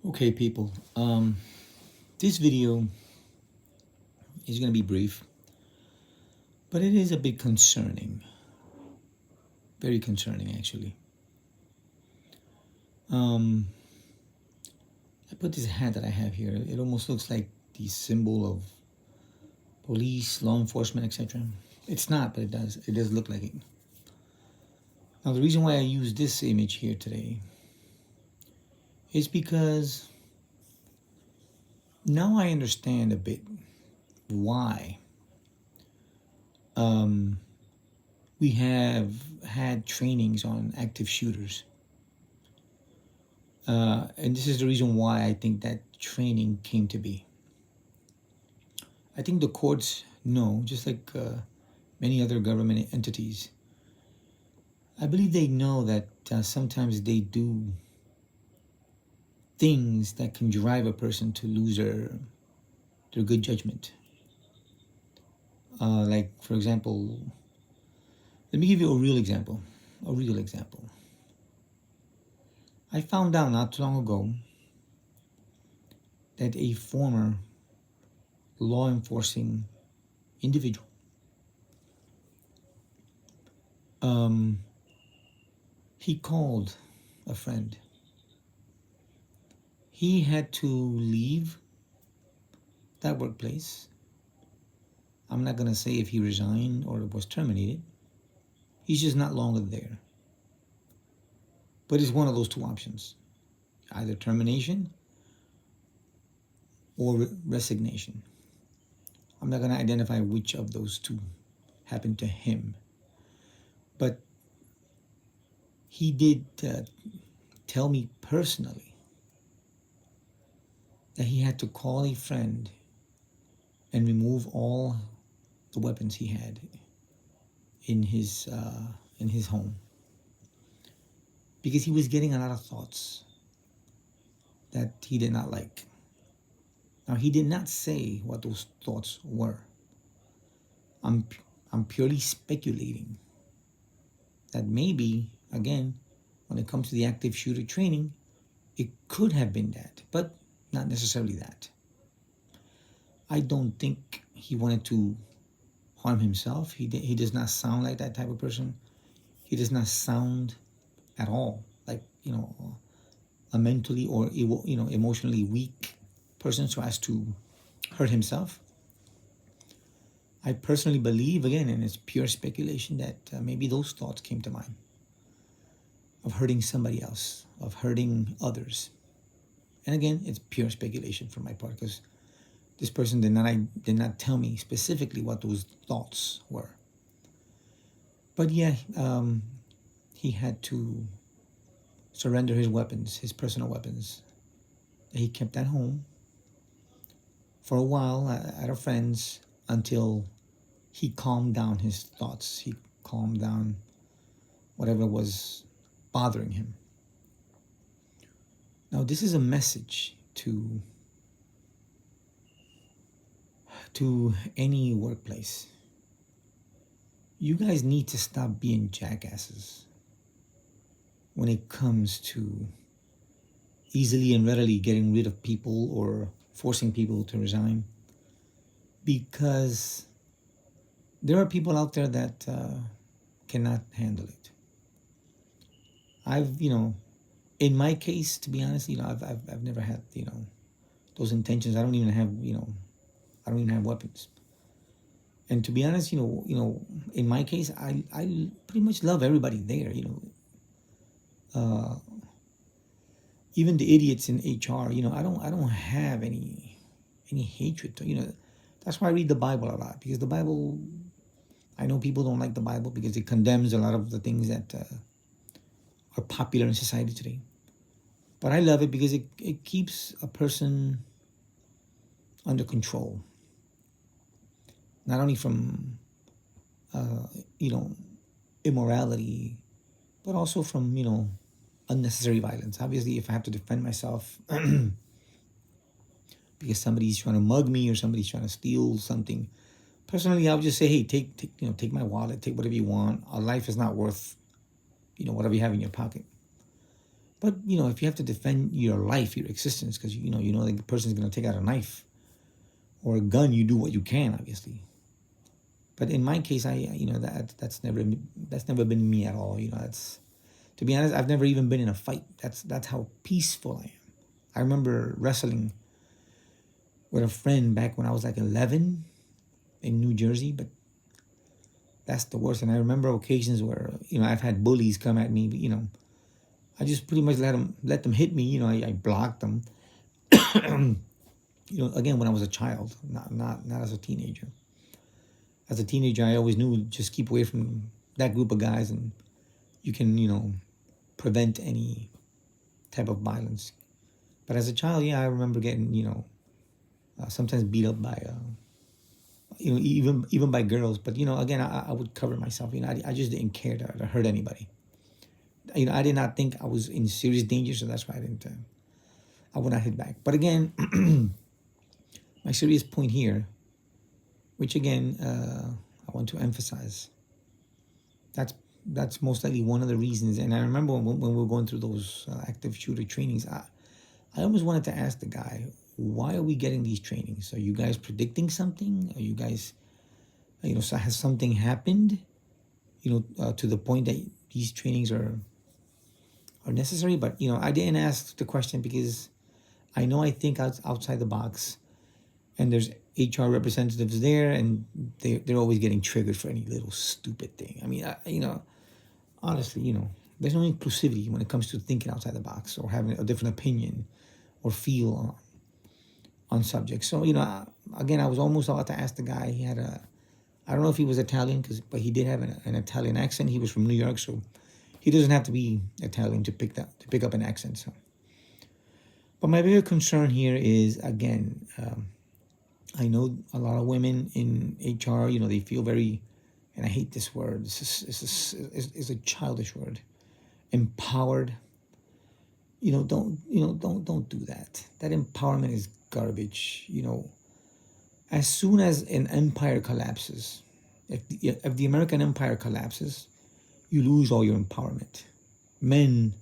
Okay, people. This video is going to be brief, but it is a bit concerning. Very concerning, actually. Um, I put this hat that I have here. It almost looks like the symbol of police, law enforcement, etc. It's not, but it does. It does look like it. Now, the reason why I use this image here today is because now I understand a bit why um, we have had trainings on active shooters. And this is the reason why I think that training came to be. I think the courts know, just like many other government entities, I believe they know that sometimes they do things that can drive a person to lose their good judgment. Like, for example, let me give you a real example. A real example. I found out not too long ago that a former law enforcing individual he called a friend. He had to leave that workplace. I'm not going to say if he resigned or was terminated. He's just not longer there. But it's one of those two options, either termination or resignation. I'm not going to identify which of those two happened to him. But he did tell me personally that he had to call a friend and remove all the weapons he had in his home, because he was getting a lot of thoughts that he did not like. Now, he did not say what those thoughts were. I'm purely speculating that maybe, again, when it comes to the active shooter training, it could have been that, but not necessarily that. I don't think he wanted to harm himself. He does not sound like that type of person. He does not sound at all like, a mentally or emotionally weak person so as to hurt himself. I personally believe, again, and it's pure speculation, that maybe those thoughts came to mind of hurting somebody else, of hurting others. And again, it's pure speculation from my part, because this person did not tell me specifically what those thoughts were. But yeah, he had to surrender his weapons, his personal weapons that he kept at home for a while at a friend's, until he calmed down his thoughts. He calmed down whatever was bothering him. Now, this is a message to any workplace. You guys need to stop being jackasses when it comes to easily and readily getting rid of people or forcing people to resign, because there are people out there that cannot handle it. In my case, to be honest, I've never had, those intentions. I don't even have weapons. And to be honest, in my case, I pretty much love everybody there. Even the idiots in HR. I don't have any hatred. That's why I read the Bible a lot, because the Bible. I know people don't like the Bible because it condemns a lot of the things that are popular in society today. But I love it because it keeps a person under control. Not only from, immorality, but also from, unnecessary violence. Obviously, if I have to defend myself because somebody's trying to mug me or somebody's trying to steal something, personally, I would just say, hey, take my wallet, take whatever you want. Our life is not worth, whatever you have in your pocket. But if you have to defend your life, your existence, because you know the person's gonna take out a knife or a gun, you do what you can, obviously. But in my case, that's never been me at all. That's, to be honest, I've never even been in a fight. That's how peaceful I am. I remember wrestling with a friend back when I was like 11 in New Jersey, but that's the worst. And I remember occasions where I've had bullies come at me, but I just pretty much let them hit me. I blocked them. Again, when I was a child, not as a teenager. As a teenager, I always knew just keep away from that group of guys, and you can prevent any type of violence. But as a child, yeah, I remember getting sometimes beat up by even by girls. But again, I would cover myself. I just didn't care to hurt anybody. I did not think I was in serious danger, so that's why I would not hit back. But again, my serious point here, which again I want to emphasize, that's most likely one of the reasons. And I remember when we were going through those active shooter trainings, I almost wanted to ask the guy, why are we getting these trainings? Are you guys predicting something? Are you guys, so has something happened, to the point that these trainings are necessary? But, I didn't ask the question because I think outside the box, and there's HR representatives there, and they're always getting triggered for any little stupid thing. I mean, honestly, there's no inclusivity when it comes to thinking outside the box or having a different opinion or feel on subjects. So, again, I was almost about to ask the guy. He had I don't know if he was Italian, but he did have an Italian accent. He was from New York, so he doesn't have to be Italian to pick up an accent. So, but my bigger concern here is, again, I know a lot of women in HR. They feel very, and I hate this word. It's a childish word. Empowered. Don't do that. That empowerment is garbage. As soon as an empire collapses, if the American empire collapses, you lose all your empowerment. Men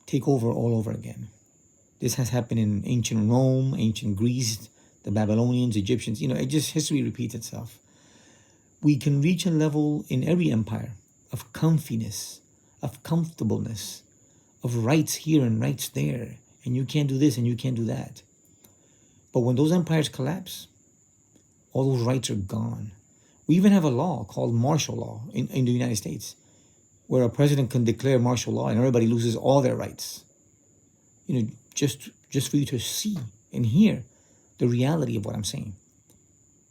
take over all over again. This has happened in ancient Rome, ancient Greece, the Babylonians, Egyptians. History repeats itself. We can reach a level in every empire of comfiness, of comfortableness, of rights here and rights there, and you can't do this and you can't do that. But when those empires collapse, all those rights are gone. We even have a law called martial law in the United States, where a president can declare martial law and everybody loses all their rights. Just for you to see and hear the reality of what I'm saying.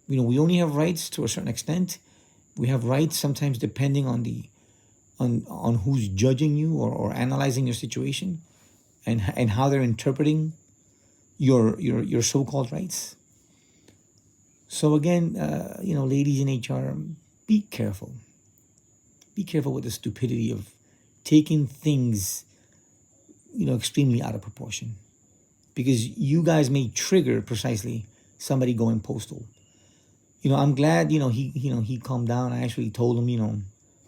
We only have rights to a certain extent. We have rights sometimes depending on on who's judging you or analyzing your situation, and how they're interpreting your so-called rights. So again, ladies in HR, be careful. Be careful with the stupidity of taking things, extremely out of proportion, because you guys may trigger precisely somebody going postal. I'm glad, he calmed down. I actually told him,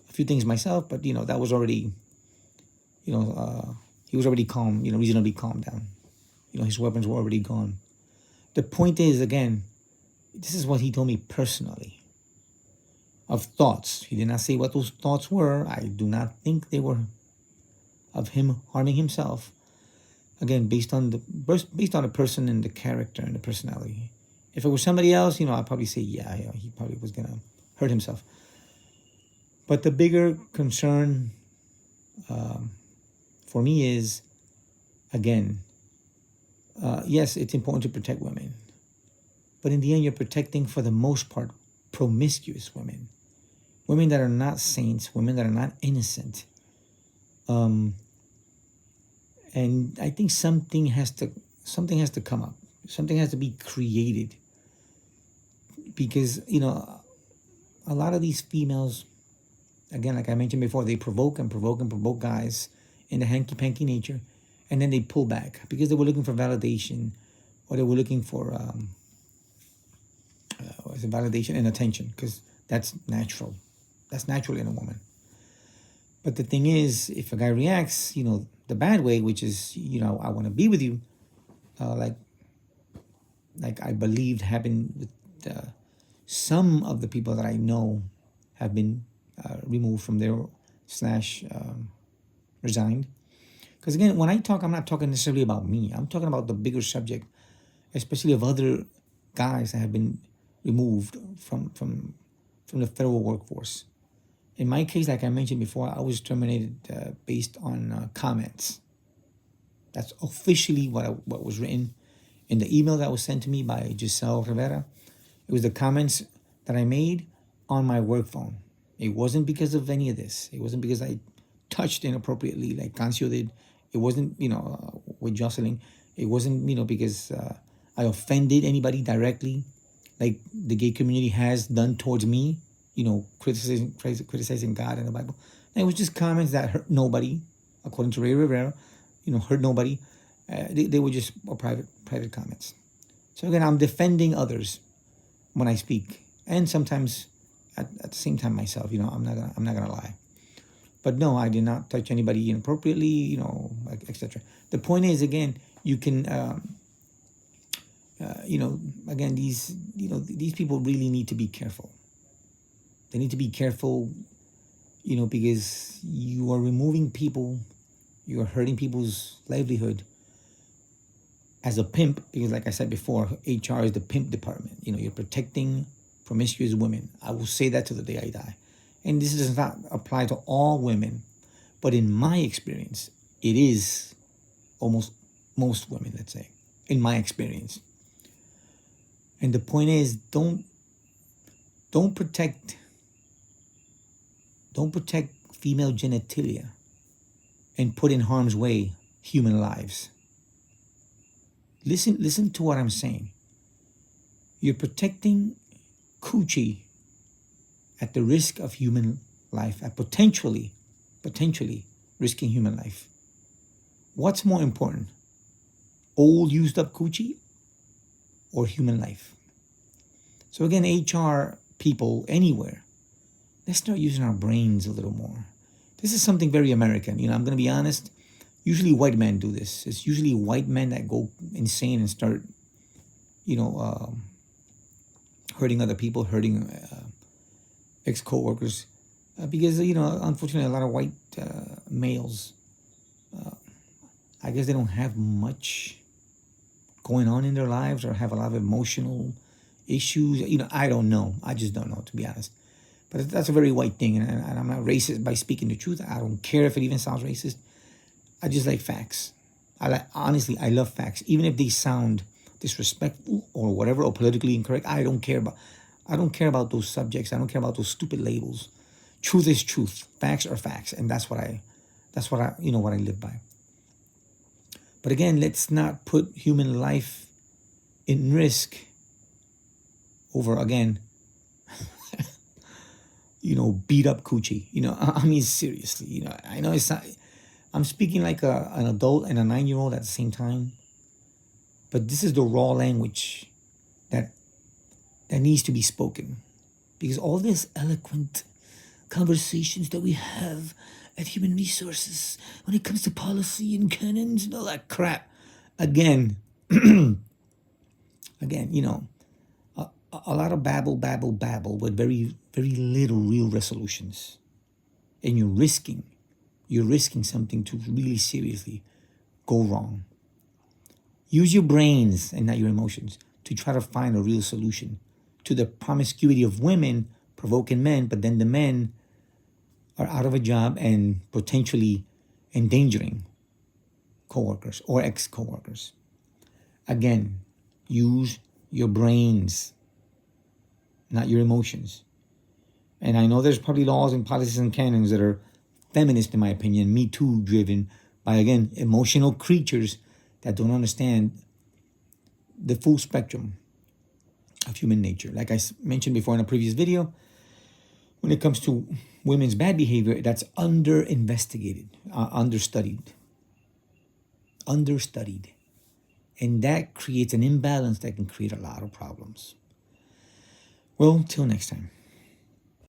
a few things myself, but, that was already, he was already calm, reasonably calmed down. His weapons were already gone. The point is, again, this is what he told me personally of thoughts. He did not say what those thoughts were. I do not think they were of him harming himself. Again, based on the person and the character and the personality. If it was somebody else, I'd probably say, yeah, he probably was going to hurt himself. But the bigger concern for me is, again, yes, it's important to protect women. But in the end, you're protecting, for the most part, promiscuous women. Women that are not saints, women that are not innocent. And I think something has to come up. Something has to be created. Because, a lot of these females, again, like I mentioned before, they provoke guys in the hanky-panky nature, and then they pull back because they were looking for validation, or they were looking for validation and attention, because that's natural. That's natural in a woman. But the thing is, if a guy reacts, the bad way, which is, I want to be with you, uh, like like I believed happened with some of the people that I know have been removed from their slash resigned. Because again, when I talk, I'm not talking necessarily about me. I'm talking about the bigger subject, especially of other guys that have been removed from the federal workforce. In my case, like I mentioned before, I was terminated based on comments. That's officially what was written in the email that was sent to me by Giselle Rivera. It was the comments that I made on my work phone. It wasn't because of any of this. It wasn't because I touched inappropriately like Cancio did. It wasn't, with Jocelyn. It wasn't, because I offended anybody directly, like the gay community has done towards me, criticizing God and the Bible. And it was just comments that hurt nobody, according to Ray Rivera, hurt nobody. They were just private comments. So again, I'm defending others when I speak, and sometimes at the same time myself. I'm not gonna lie. But no, I did not touch anybody inappropriately, etc. The point is, again, you can, again, these people really need to be careful. They need to be careful, because you are removing people, you are hurting people's livelihood as a pimp, because like I said before, HR is the pimp department. You're protecting promiscuous women. I will say that to the day I die. And this does not apply to all women, but in my experience, it is almost most women, let's say, in my experience. And the point is, don't protect female genitalia and put in harm's way human lives. Listen to what I'm saying. You're protecting coochie at the risk of human life, at potentially risking human life. What's more important? Old used up coochie or human life? So again, HR people anywhere, let's start using our brains a little more. This is something very American. I'm going to be honest. Usually white men do this. It's usually white men that go insane and start, hurting other people, hurting ex-co-workers. Because, unfortunately, a lot of white males, I guess they don't have much going on in their lives or have a lot of emotional issues. I don't know. I just don't know, to be honest. But that's a very white thing. And I'm not racist by speaking the truth. I don't care if it even sounds racist. I just like facts. Honestly, I love facts. Even if they sound disrespectful or whatever, or politically incorrect, I don't care about those subjects. I don't care about those stupid labels. Truth is truth. Facts are facts. And that's what I live by. But again, let's not put human life in risk over, again, beat up coochie. I mean, seriously, I know it's not, I'm speaking like an adult and a 9-year-old at the same time. But this is the raw language that needs to be spoken. Because all this eloquent conversations that we have at Human Resources when it comes to policy and canons and all that crap, again, a lot of babble with very, very little real resolutions. And you're risking something to really seriously go wrong. Use your brains and not your emotions to try to find a real solution to the promiscuity of women provoking men, but then the men are out of a job and potentially endangering coworkers or ex-coworkers. Again, use your brains, not your emotions. And I know there's probably laws and policies and canons that are feminist, in my opinion, Me Too driven by, again, emotional creatures that don't understand the full spectrum of human nature. Like I mentioned before in a previous video, when it comes to women's bad behavior, that's understudied. And that creates an imbalance that can create a lot of problems. Well, till next time.